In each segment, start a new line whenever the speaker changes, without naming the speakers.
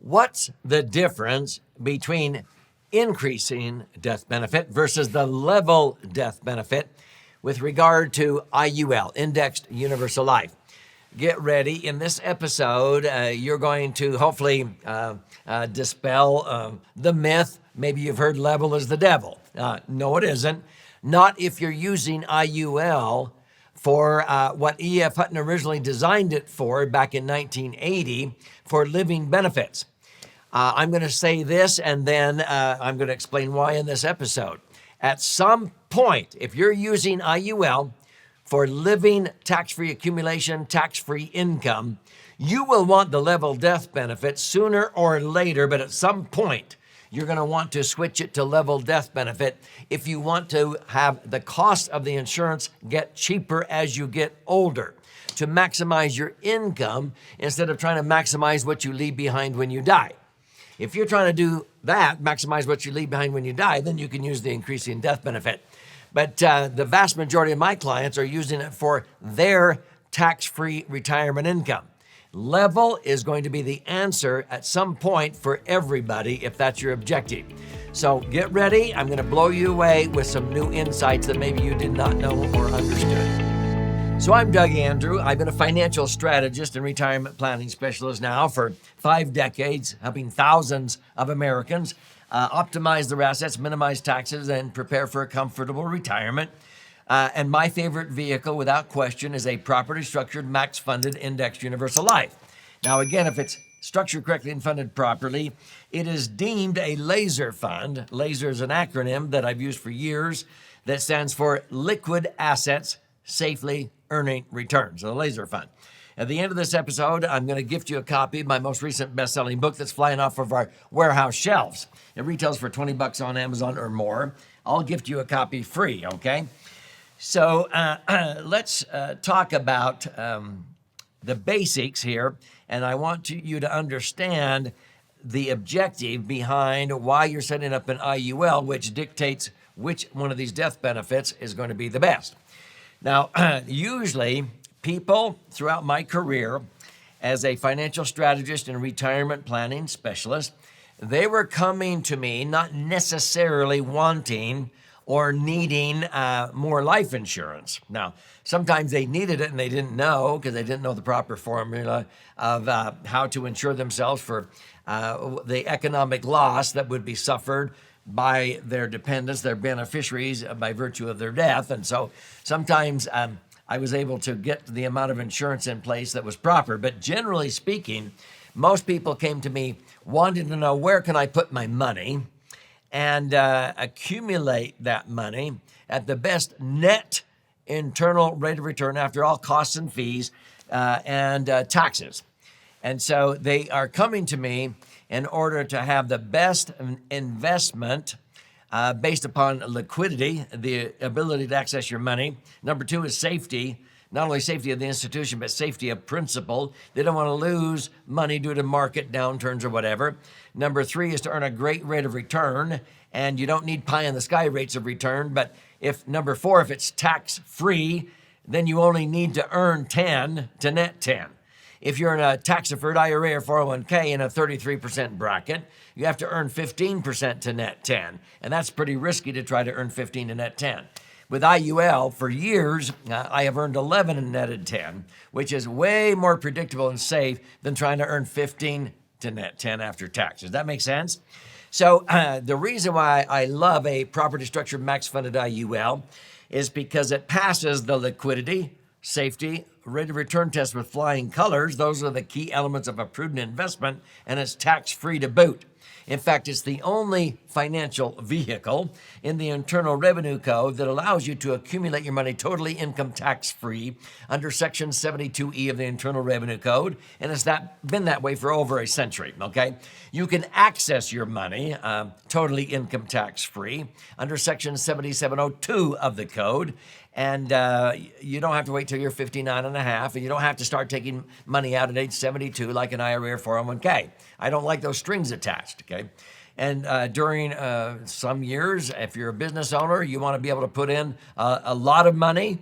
What's the difference between increasing death benefit versus the level death benefit with regard to IUL, Indexed Universal Life? Get ready. In this episode, you're going to hopefully dispel the myth. Maybe you've heard level is the devil. No, it isn't. Not if you're using IUL for what E.F. Hutton originally designed it for back in 1980 for living benefits. I'm going to say this, and then I'm going to explain why in this episode. At some point, if you're using IUL for living tax-free accumulation, tax-free income, you will want the level death benefit sooner or later, but at some point, you're going to want to switch it to level death benefit if you want to have the cost of the insurance get cheaper as you get older, to maximize your income instead of trying to maximize what you leave behind when you die. If you're trying to do that, maximize what you leave behind when you die, then you can use the increasing death benefit. But the vast majority of my clients are using it for their tax-free retirement income. Level is going to be the answer at some point for everybody if that's your objective. So get ready. I'm going to blow you away with some new insights that maybe you did not know or understood. So I'm Doug Andrew. I've been a financial strategist and retirement planning specialist now for 5 decades, helping thousands of Americans optimize their assets, minimize taxes, and prepare for a comfortable retirement. And my favorite vehicle, without question, is a properly structured, max-funded, indexed universal life. Now, again, if it's structured correctly and funded properly, it is deemed a laser fund. Laser is an acronym that I've used for years that stands for Liquid Assets Safely Earning Returns, a laser fund. At the end of this episode, I'm going to gift you a copy of my most recent best-selling book that's flying off of our warehouse shelves. It retails for $20 on Amazon or more. I'll gift you a copy free, okay? So let's talk about the basics here, and I want you to understand the objective behind why you're setting up an IUL, which dictates which one of these death benefits is going to be the best. Now, usually people throughout my career as a financial strategist and retirement planning specialist, they were coming to me not necessarily wanting or needing more life insurance. Now, sometimes they needed it and they didn't know because they didn't know the proper formula of how to insure themselves for the economic loss that would be suffered by their dependents, their beneficiaries, by virtue of their death. And so sometimes I was able to get the amount of insurance in place that was proper. But generally speaking, most people came to me wanting to know, where can I put my money and accumulate that money at the best net internal rate of return after all costs and fees and taxes. And so they are coming to me in order to have the best investment based upon liquidity, the ability to access your money. Number 2 is safety. Not only safety of the institution, but safety of principal. They don't want to lose money due to market downturns or whatever. Number 3 is to earn a great rate of return, and you don't need pie-in-the-sky rates of return. But if number 4, if it's tax-free, then you only need to earn 10 to net 10. If you're in a tax-deferred IRA or 401k in a 33% bracket, you have to earn 15% to net 10. And that's pretty risky to try to earn 15 to net 10. With IUL, for years, I have earned 11 and netted 10, which is way more predictable and safe than trying to earn 15 to net 10 after tax. Does that make sense? So the reason why I love a property structured max-funded IUL is because it passes the liquidity, safety, rate of return test with flying colors. Those are the key elements of a prudent investment, and it's tax-free to boot. In fact, it's the only financial vehicle in the Internal Revenue Code that allows you to accumulate your money totally income tax-free under Section 72E of the Internal Revenue Code, and it's been that way for over a century, okay? You can access your money totally income tax-free under Section 7702 of the code, and you don't have to wait till you're 59 and a half, and you don't have to start taking money out at age 72 like an IRA or 401k. I don't like those strings attached, okay? And during some years, if you're a business owner, you want to be able to put in a lot of money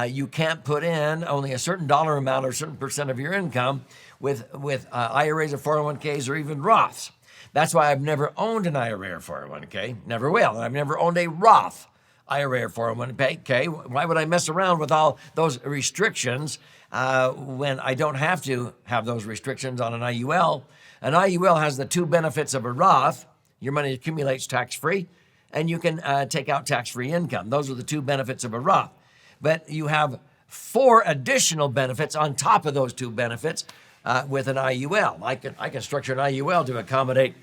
You can't put in only a certain dollar amount or a certain percent of your income with IRAs or 401ks or even Roths. That's why I've never owned an IRA or 401k, never will. And I've never owned a Roth IRA or 401k. Why would I mess around with all those restrictions when I don't have to have those restrictions on an IUL? An IUL has the two benefits of a Roth. Your money accumulates tax-free, and you can take out tax-free income. Those are the two benefits of a Roth. But you have 4 additional benefits on top of those 2 benefits with an IUL. I can structure an IUL to accommodate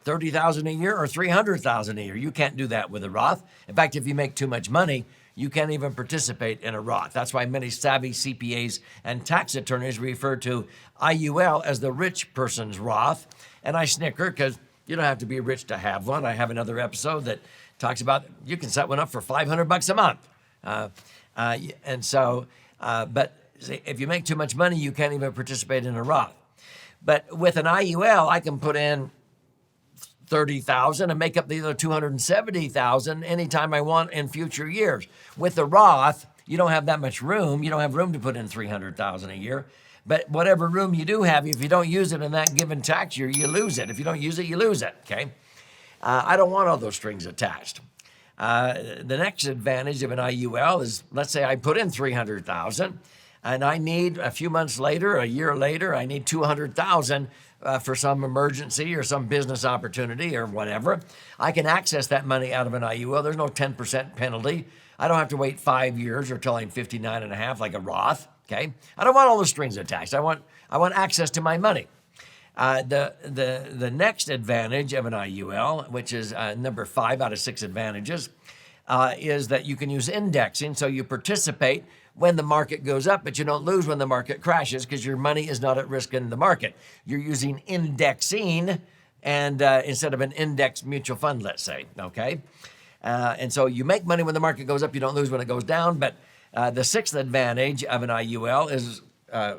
$30,000 a year or $300,000 a year. You can't do that with a Roth. In fact, if you make too much money, you can't even participate in a Roth. That's why many savvy CPAs and tax attorneys refer to IUL as the rich person's Roth. And I snicker because you don't have to be rich to have one. I have another episode that talks about you can set one up for $500 a month. But if you make too much money, you can't even participate in a Roth. But with an IUL, I can put in $30,000 and make up the other $270,000 anytime I want in future years. With the Roth, you don't have that much room. You don't have room to put in $300,000 a year. But whatever room you do have, if you don't use it in that given tax year, you lose it. If you don't use it, you lose it. Okay. I don't want all those strings attached. The next advantage of an IUL is, let's say I put in $300,000 and I need a few months later, a year later, I need $200,000 for some emergency or some business opportunity or whatever. I can access that money out of an IUL. There's no 10% penalty. I don't have to wait 5 years or till I'm 59 and a half like a Roth. Okay. I don't want all the strings attached. I want access to my money. The next advantage of an IUL, which is number 5 out of 6 advantages, is that you can use indexing. So you participate when the market goes up, but you don't lose when the market crashes because your money is not at risk in the market. You're using indexing and instead of an index mutual fund, let's say, okay? And so you make money when the market goes up, you don't lose when it goes down. But the 6th advantage of an IUL is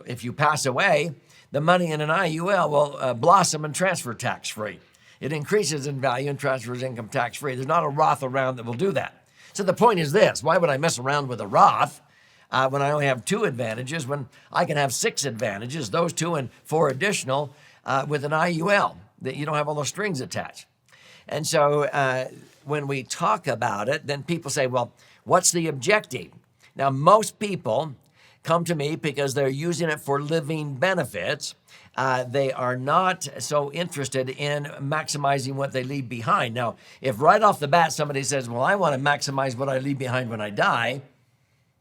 if you pass away, the money in an IUL will blossom and transfer tax-free. It increases in value and transfers income tax-free. There's not a Roth around that will do that. So the point is this: why would I mess around with a Roth when I only have 2 advantages when I can have 6 advantages, those 2 and 4 additional with an IUL, that you don't have all those strings attached. And so when we talk about it, then people say, well, what's the objective? Now, most people come to me because they're using it for living benefits. They are not so interested in maximizing what they leave behind. Now, if right off the bat somebody says, well, I want to maximize what I leave behind when I die,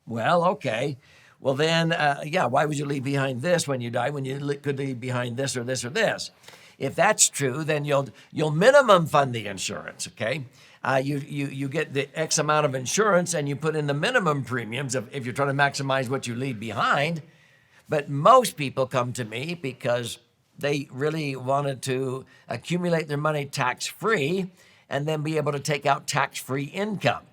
well, okay. Well, then, why would you leave behind this when you die when you could leave behind this or this or this? If that's true, then you'll minimum fund the insurance, okay? You get the X amount of insurance and you put in the minimum premiums if you're trying to maximize what you leave behind. But most people come to me because they really wanted to accumulate their money tax-free and then be able to take out tax-free income.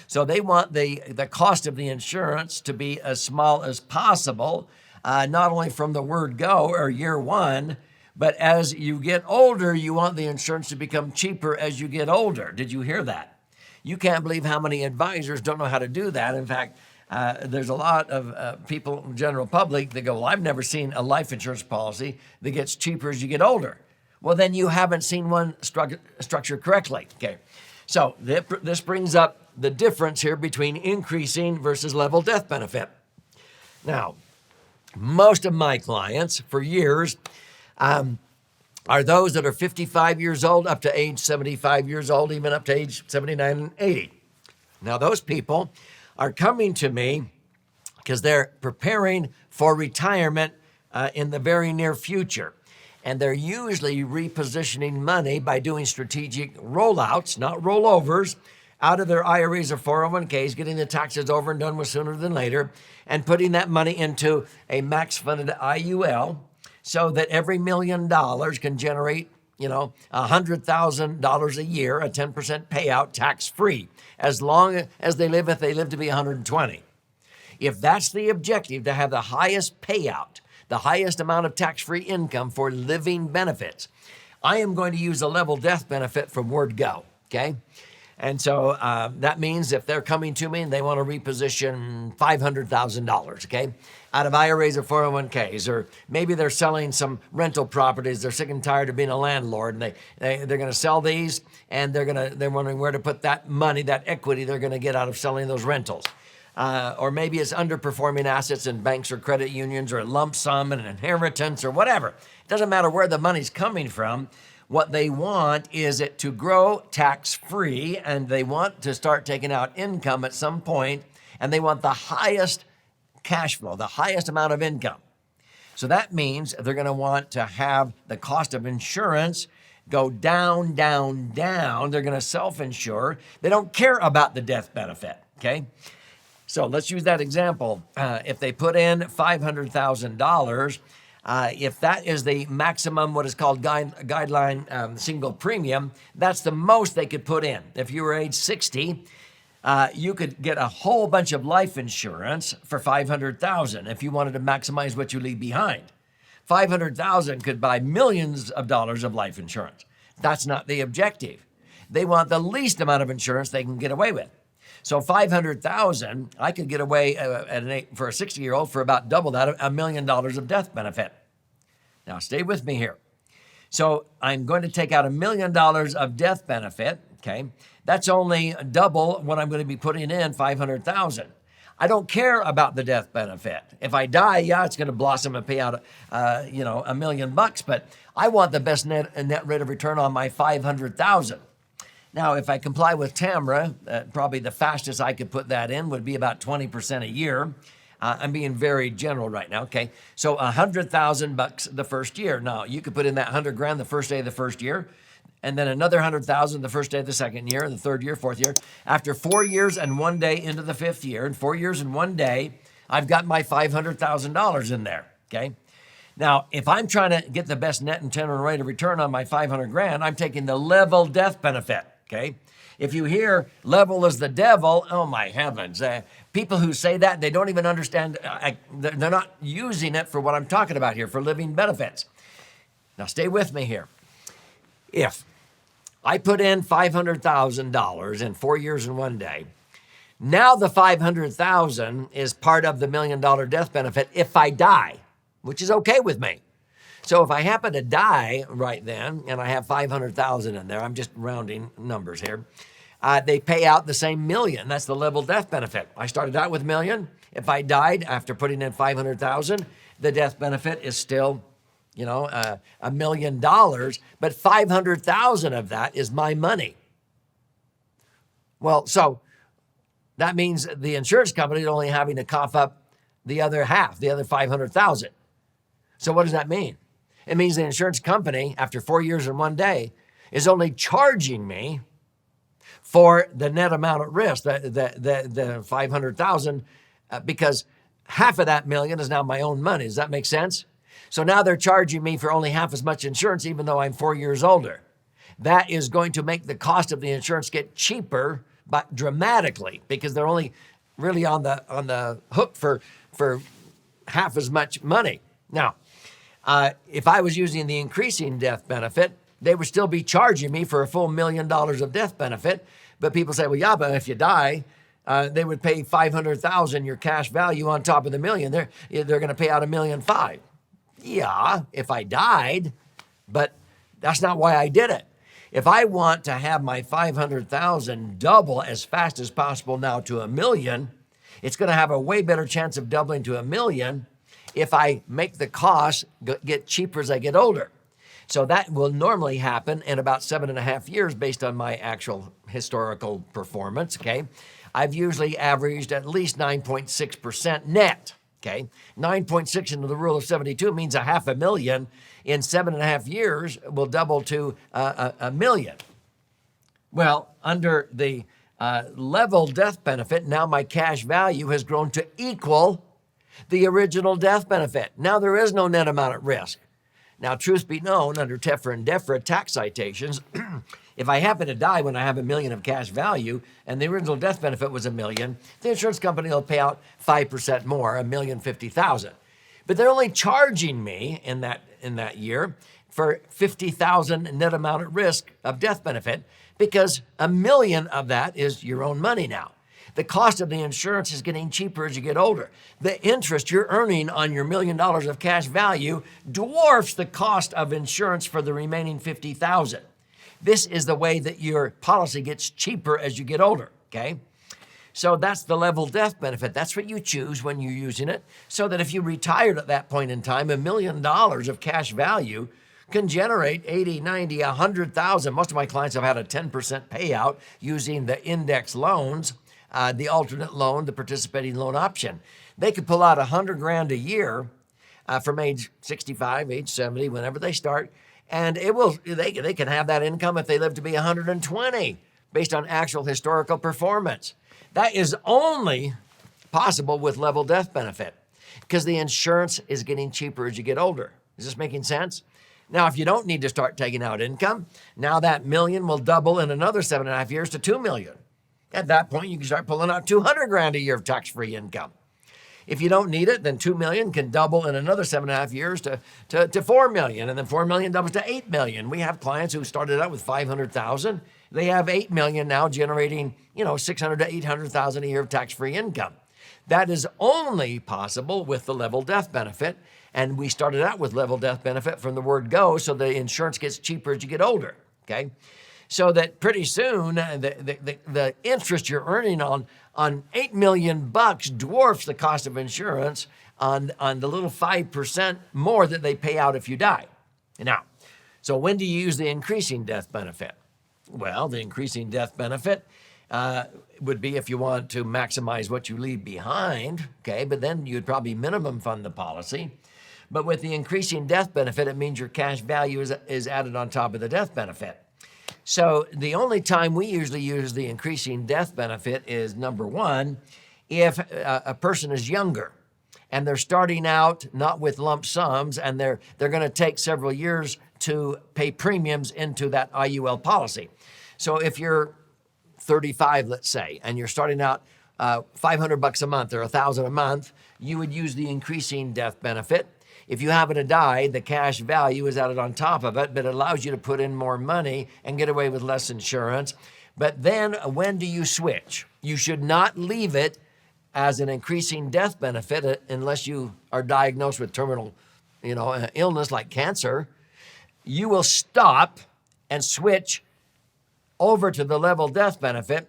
So they want the cost of the insurance to be as small as possible, not only from the word go or year one, but as you get older, you want the insurance to become cheaper as you get older. Did you hear that? You can't believe how many advisors don't know how to do that. In fact, there's a lot of people, general public, that go, well, I've never seen a life insurance policy that gets cheaper as you get older. Well, then you haven't seen one structured correctly. Okay. So this brings up the difference here between increasing versus level death benefit. Now, most of my clients for years are those that are 55 years old up to age 75 years old, even up to age 79 and 80. Now, those people are coming to me because they're preparing for retirement in the very near future. And they're usually repositioning money by doing strategic rollouts, not rollovers, out of their IRAs or 401ks, getting the taxes over and done with sooner than later, and putting that money into a max-funded IUL so that every $1 million can generate, $100,000 a year, a 10% payout tax-free, as long as they live, if they live to be 120. If that's the objective, to have the highest payout, the highest amount of tax-free income for living benefits, I am going to use a level death benefit from word go, okay? And so that means if they're coming to me and they want to reposition $500,000, okay, out of IRAs or 401ks, or maybe they're selling some rental properties. They're sick and tired of being a landlord, and they're going to sell these, and they're wondering where to put that money, that equity they're going to get out of selling those rentals. Or maybe it's underperforming assets in banks or credit unions, or a lump sum and an inheritance, or whatever. It doesn't matter where the money's coming from. What they want is it to grow tax-free, and they want to start taking out income at some point, and they want the highest cash flow, the highest amount of income. So that means they're going to want to have the cost of insurance go down, down, down. They're going to self-insure. They don't care about the death benefit, okay? So let's use that example. If they put in $500,000, if that is the maximum, what is called guideline single premium, that's the most they could put in. If you were age 60, you could get a whole bunch of life insurance for $500,000 if you wanted to maximize what you leave behind. $500,000 could buy millions of dollars of life insurance. That's not the objective. They want the least amount of insurance they can get away with. So $500,000, I could get away for a 60-year-old for about double that, $1 million of death benefit. Now, stay with me here. So I'm going to take out $1 million of death benefit, okay? That's only double what I'm going to be putting in, $500,000. I don't care about the death benefit. If I die, yeah, it's going to blossom and pay out, $1 million, but I want the best net rate of return on my $500,000. Now, if I comply with TAMRA, probably the fastest I could put that in would be about 20% a year. I'm being very general right now, okay? So $100,000 the first year. Now, you could put in that $100,000 the first day of the first year, and then another $100,000 the first day of the second year, the third year, fourth year. After 4 years and 1 day into the fifth year, and 4 years and 1 day, I've got my $500,000 in there, okay? Now, if I'm trying to get the best net internal rate of return on my $500,000, I'm taking the level death benefit. Okay? If you hear level is the devil, oh my heavens. People who say that, they don't even understand. They're not using it for what I'm talking about here, for living benefits. Now, stay with me here. If I put in $500,000 in 4 years and 1 day, now the $500,000 is part of the $1 million death benefit if I die, which is okay with me. So if I happen to die right then, and I have $500,000 in there, I'm just rounding numbers here, they pay out the same $1 million. That's the level death benefit. I started out with $1 million. If I died after putting in $500,000, the death benefit is still, $1 million, but $500,000 of that is my money. Well, so that means the insurance company is only having to cough up the other half, the other $500,000. So what does that mean? It means the insurance company, after 4 years and 1 day, is only charging me for the net amount at risk, the $500,000, because half of that $1 million is now my own money. Does that make sense? So now they're charging me for only half as much insurance, even though I'm 4 years older. That is going to make the cost of the insurance get cheaper, but dramatically, because they're only really on the hook for half as much money. Now, if I was using the increasing death benefit, they would still be charging me for a full $1 million of death benefit. But people say, well, yeah, but if you die, they would pay $500,000, your cash value on top of the $1 million. They're going to pay out $1.5 million. Yeah, if I died, but that's not why I did it. If I want to have my $500,000 double as fast as possible now to $1 million, it's going to have a way better chance of doubling to $1 million if I make the cost get cheaper as I get older. So that will normally happen in about 7.5 years based on my actual historical performance, okay? I've usually averaged at least 9.6% net, okay? 9.6 into the rule of 72 means $500,000 in 7.5 years will double to $1 million. Well, under the level death benefit, now my cash value has grown to equal the original death benefit. Now there is no net amount at risk. Now, truth be known, under TEFRA and DEFRA tax citations, if I happen to die when I have $1 million of cash value and the original death benefit was $1 million, the insurance company will pay out 5% more, $1,050,000. But they're only charging me in that year for $50,000 net amount at risk of death benefit, because $1 million of that is your own money now. The cost of the insurance is getting cheaper as you get older. The interest you're earning on your $1 million of cash value dwarfs the cost of insurance for the remaining $50,000. This is the way that your policy gets cheaper as you get older, okay? So that's the level death benefit. That's what you choose when you're using it, so that if you retired at that point in time, $1 million of cash value can generate 80, 90, 100,000. Most of my clients have had a 10% payout using the index loans, the alternate loan, the participating loan option. They could pull out $100,000 a year from age 65, age 70, whenever they start, and they can have that income if they live to be 120 based on actual historical performance. That is only possible with level death benefit because the insurance is getting cheaper as you get older. Is this making sense? Now, if you don't need to start taking out income, now that $1 million will double in another 7.5 years to $2 million. At that point, you can start pulling out $200,000 a year of tax-free income. If you don't need it, then $2 million can double in another 7.5 years to $4 million, and then $4 million doubles to $8 million. We have clients who started out with $500,000. They have $8 million now, generating $600,000 to $800,000 a year of tax-free income. That is only possible with the level death benefit, and we started out with level death benefit from the word go, so the insurance gets cheaper as you get older. Okay. So that pretty soon, the interest you're earning on $8 million dwarfs the cost of insurance on the little 5% more that they pay out if you die. Now, so when do you use the increasing death benefit? Well, the increasing death benefit would be if you want to maximize what you leave behind, okay? But then you'd probably minimum fund the policy. But with the increasing death benefit, it means your cash value is added on top of the death benefit. So the only time we usually use the increasing death benefit is, number one, if a person is younger and they're starting out not with lump sums and they're going to take several years to pay premiums into that IUL policy. So if you're 35, let's say, and you're starting out $500 a month or $1,000 a month, you would use the increasing death benefit. If you happen to die, the cash value is added on top of it, but it allows you to put in more money and get away with less insurance. But then when do you switch? You should not leave it as an increasing death benefit unless you are diagnosed with terminal, illness like cancer. You will stop and switch over to the level death benefit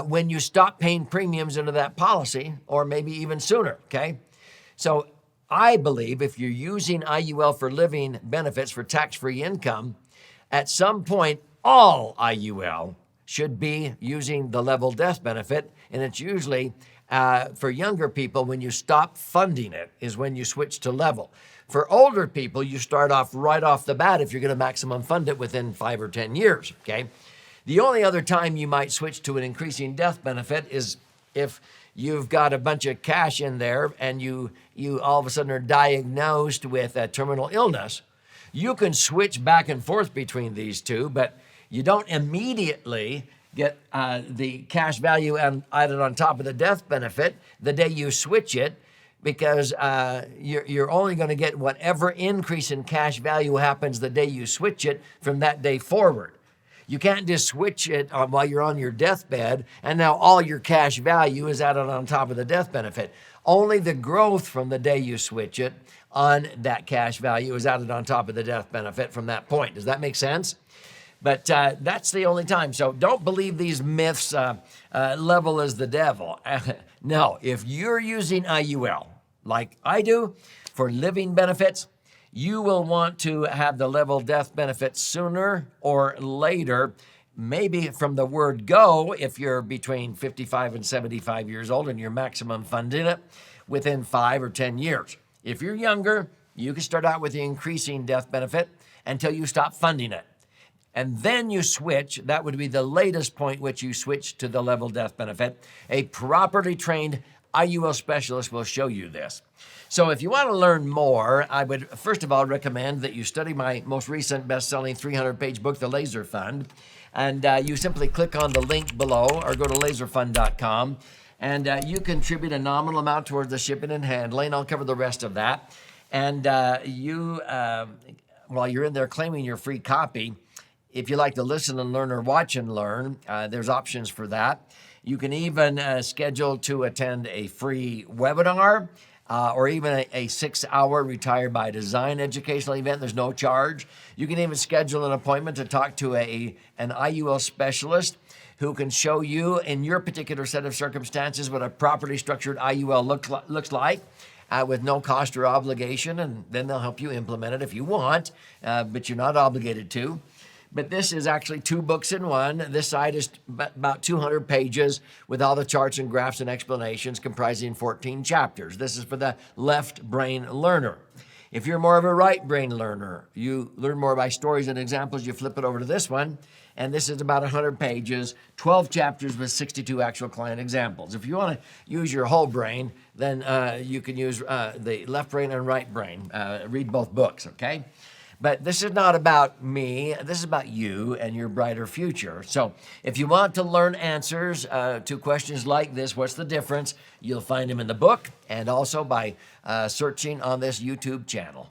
when you stop paying premiums into that policy, or maybe even sooner, okay? So I believe if you're using IUL for living benefits for tax-free income, at some point, all IUL should be using the level death benefit, and it's usually for younger people, when you stop funding it is when you switch to level. For older people, you start off right off the bat if you're going to maximum fund it within 5 or 10 years, okay? The only other time you might switch to an increasing death benefit is if you've got a bunch of cash in there and you all of a sudden are diagnosed with a terminal illness. You can switch back and forth between these two, but you don't immediately get the cash value added on top of the death benefit the day you switch it, because you're only going to get whatever increase in cash value happens the day you switch it from that day forward. You can't just switch it while you're on your deathbed and now all your cash value is added on top of the death benefit. Only the growth from the day you switch it on that cash value is added on top of the death benefit from that point. Does that make sense? But that's the only time. So don't believe these myths, level as the devil. No, if you're using IUL, like I do, for living benefits, you will want to have the level death benefit sooner or later, maybe from the word go, if you're between 55 and 75 years old and you're maximum funding it within 5 or 10 years. If you're younger, you can start out with the increasing death benefit until you stop funding it. And then you switch, that would be the latest point which you switch to the level death benefit. A properly trained IUL specialist will show you this. So if you want to learn more, I would first of all recommend that you study my most recent best-selling 300-page book, The Laser Fund. And you simply click on the link below or go to laserfund.com. And you contribute a nominal amount towards the shipping and handling. I'll cover the rest of that. And you while you're in there claiming your free copy, if you like to listen and learn or watch and learn, there's options for that. You can even schedule to attend a free webinar or even a 6-hour Retired by Design educational event. There's no charge. You can even schedule an appointment to talk to an IUL specialist who can show you in your particular set of circumstances what a properly structured IUL looks like. With no cost or obligation, and then they'll help you implement it if you want, but you're not obligated to. But this is actually 2 books in one. This side is about 200 pages with all the charts and graphs and explanations comprising 14 chapters. This is for the left brain learner. If you're more of a right brain learner, you learn more by stories and examples, you flip it over to this one. And this is about 100 pages, 12 chapters with 62 actual client examples. If you want to use your whole brain, then you can use the left brain and right brain. Read both books, okay? But this is not about me. This is about you and your brighter future. So if you want to learn answers to questions like this, what's the difference? You'll find them in the book and also by searching on this YouTube channel.